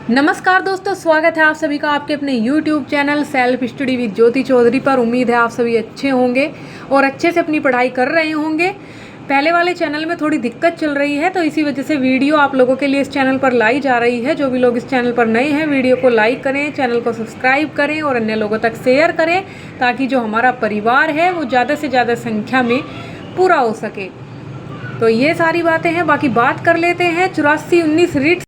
नमस्कार दोस्तों, स्वागत है आप सभी का आपके अपने YouTube channel self study with Jyoti Chaudhary पर। उम्मीद है आप सभी अच्छे होंगे और अच्छे से अपनी पढ़ाई कर रहे होंगे। पहले वाले चैनल में थोड़ी दिक्कत चल रही है, तो इसी वजह से वीडियो आप लोगों के लिए इस चैनल पर लाई जा रही है। जो भी लोग इस चैनल पर नए हैं, वीडियो को लाइक करें, चैनल को सब्सक्राइब करें और अन्य लोगों तक शेयर करें, ताकि जो हमारा परिवार है वो ज़्यादा से ज़्यादा संख्या में पूरा हो सके। तो ये सारी बातें हैं। बाकी बात कर लेते हैं 8419 रिट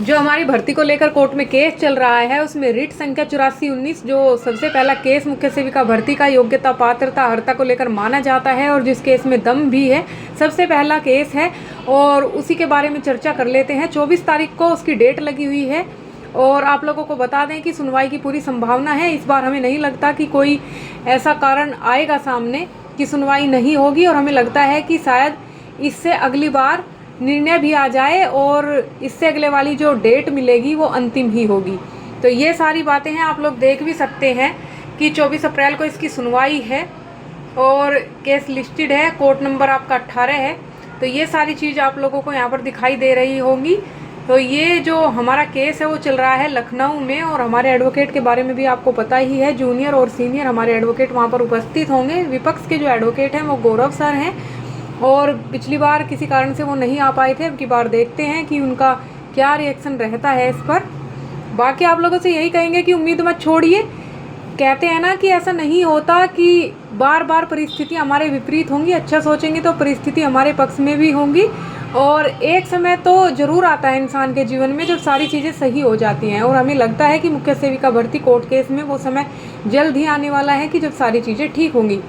जो हमारी भर्ती को लेकर कोर्ट में केस चल रहा है, उसमें रिट संख्या 8419 जो सबसे पहला केस मुख्य सेविका भर्ती का योग्यता, पात्रता, अर्हता को लेकर माना जाता है और जिस केस में दम भी है, सबसे पहला केस है और उसी के बारे में चर्चा कर लेते हैं। 24 तारीख को उसकी डेट लगी हुई है और आप लोगों को बता दें कि सुनवाई की पूरी संभावना है। इस बार हमें नहीं लगता कि कोई ऐसा कारण आएगा सामने कि सुनवाई नहीं होगी, और हमें लगता है कि शायद इससे अगली बार निर्णय भी आ जाए और इससे अगले वाली जो डेट मिलेगी वो अंतिम ही होगी। तो ये सारी बातें हैं, आप लोग देख भी सकते हैं कि 24 अप्रैल को इसकी सुनवाई है और केस लिस्टेड है, कोर्ट नंबर आपका 18 है। तो ये सारी चीज़ आप लोगों को यहाँ पर दिखाई दे रही होंगी। तो ये जो हमारा केस है वो चल रहा है लखनऊ में, और हमारे एडवोकेट के बारे में भी आपको पता ही है। जूनियर और सीनियर हमारे एडवोकेट वहाँ पर उपस्थित होंगे। विपक्ष के जो एडवोकेट हैं वो गौरव सर हैं, और पिछली बार किसी कारण से वो नहीं आ पाए थे। अब की बार देखते हैं कि उनका क्या रिएक्शन रहता है इस पर। बाकी आप लोगों से यही कहेंगे कि उम्मीद मत छोड़िए। कहते हैं ना कि ऐसा नहीं होता कि बार बार परिस्थिति हमारे विपरीत होंगी। अच्छा सोचेंगे तो परिस्थिति हमारे पक्ष में भी होंगी, और एक समय तो ज़रूर आता है इंसान के जीवन में जब सारी चीज़ें सही हो जाती हैं। और हमें लगता है कि मुख्य सेविका भर्ती कोर्ट केस में वो समय जल्द ही आने वाला है कि जब सारी चीज़ें ठीक होंगी,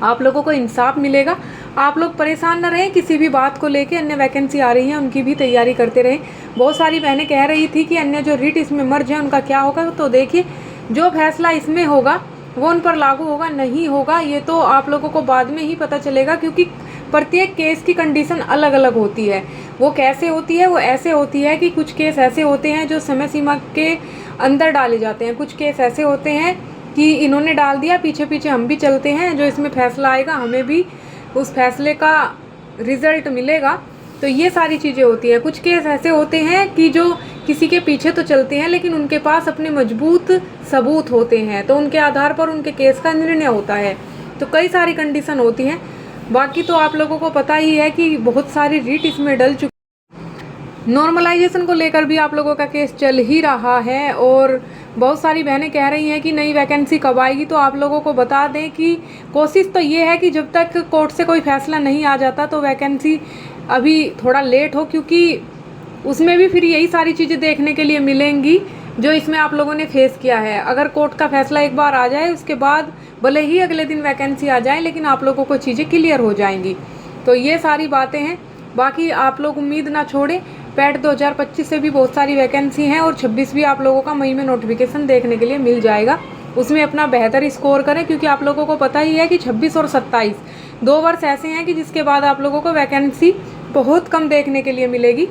आप लोगों को इंसाफ मिलेगा। आप लोग परेशान न रहें किसी भी बात को लेके। अन्य वैकेंसी आ रही है, उनकी भी तैयारी करते रहें। बहुत सारी बहनें कह रही थी कि अन्य जो रिट इसमें मर्ज है उनका क्या होगा। तो देखिए, जो फैसला इसमें होगा वो उन पर लागू होगा, नहीं होगा ये तो आप लोगों को बाद में ही पता चलेगा, क्योंकि प्रत्येक केस की कंडीशन अलग अलग होती है। वो कैसे होती है? वो ऐसे होती है कि कुछ केस ऐसे होते हैं जो समय सीमा के अंदर डाले जाते हैं, कुछ केस ऐसे होते हैं कि इन्होंने डाल दिया, पीछे पीछे हम भी चलते हैं। जो इसमें फैसला आएगा हमें भी उस फैसले का रिज़ल्ट मिलेगा। तो ये सारी चीज़ें होती हैं। कुछ केस ऐसे होते हैं कि जो किसी के पीछे तो चलते हैं, लेकिन उनके पास अपने मजबूत सबूत होते हैं, तो उनके आधार पर उनके केस का निर्णय होता है। तो कई सारी कंडीशन होती हैं। बाकी तो आप लोगों को पता ही है कि बहुत सारी रिट इसमें डल चुकी। नॉर्मलाइजेशन को लेकर भी आप लोगों का केस चल ही रहा है, और बहुत सारी बहनें कह रही हैं कि नई वैकेंसी कब आएगी। तो आप लोगों को बता दें कि कोशिश तो ये है कि जब तक कोर्ट से कोई फैसला नहीं आ जाता तो वैकेंसी अभी थोड़ा लेट हो, क्योंकि उसमें भी फिर यही सारी चीज़ें देखने के लिए मिलेंगी जो इसमें आप लोगों ने फेस किया है। अगर कोर्ट का फैसला एक बार आ जाए, उसके बाद भले ही अगले दिन वैकेंसी आ जाए, लेकिन आप लोगों को चीज़ें क्लियर हो जाएंगी। तो ये सारी बातें हैं। बाकी आप लोग उम्मीद ना छोड़ें। पैट 2025 से भी बहुत सारी वैकेंसी हैं, और 26 भी आप लोगों का मई में नोटिफिकेशन देखने के लिए मिल जाएगा। उसमें अपना बेहतर स्कोर करें, क्योंकि आप लोगों को पता ही है कि 26 और 27 2 वर्ष ऐसे हैं कि जिसके बाद आप लोगों को वैकेंसी बहुत कम देखने के लिए मिलेगी।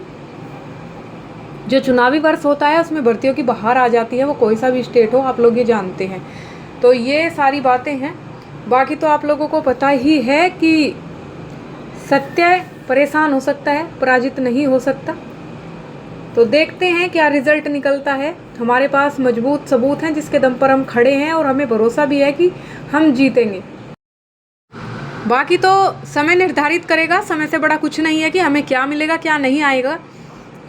जो चुनावी वर्ष होता है उसमें भर्तियों की बहार आ जाती है, वो कोई सा भी स्टेट हो, आप लोग ये जानते हैं। तो ये सारी बातें हैं। बाकी तो आप लोगों को पता ही है कि सत्य परेशान हो सकता है, पराजित नहीं हो सकता। तो देखते हैं क्या रिजल्ट निकलता है। हमारे पास मजबूत सबूत हैं जिसके दम पर हम खड़े हैं, और हमें भरोसा भी है कि हम जीतेंगे। बाकी तो समय निर्धारित करेगा। समय से बड़ा कुछ नहीं है कि हमें क्या मिलेगा क्या नहीं आएगा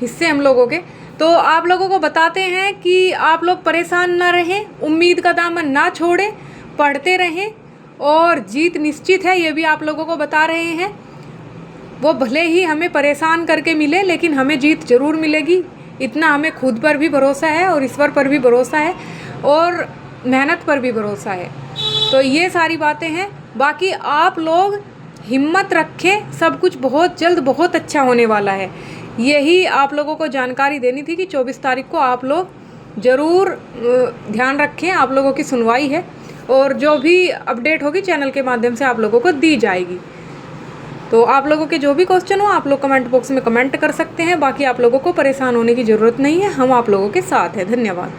हिस्से हम लोगों के। तो आप लोगों को बताते हैं कि आप लोग परेशान ना रहें, उम्मीद का दामन ना छोड़ें, पढ़ते रहें, और जीत निश्चित है, ये भी आप लोगों को बता रहे हैं। वो भले ही हमें परेशान करके मिले, लेकिन हमें जीत ज़रूर मिलेगी। इतना हमें खुद पर भी भरोसा है, और ईश्वर पर भी भरोसा है, और मेहनत पर भी भरोसा है। तो ये सारी बातें हैं। बाकी आप लोग हिम्मत रखें, सब कुछ बहुत जल्द बहुत अच्छा होने वाला है। यही आप लोगों को जानकारी देनी थी कि 24 तारीख को आप लोग ज़रूर ध्यान रखें। आप लोगों की सुनवाई है, और जो भी अपडेट होगी चैनल के माध्यम से आप लोगों को दी जाएगी। तो आप लोगों के जो भी क्वेश्चन हो आप लोग कमेंट बॉक्स में कमेंट कर सकते हैं। बाकी आप लोगों को परेशान होने की ज़रूरत नहीं है, हम आप लोगों के साथ हैं। धन्यवाद।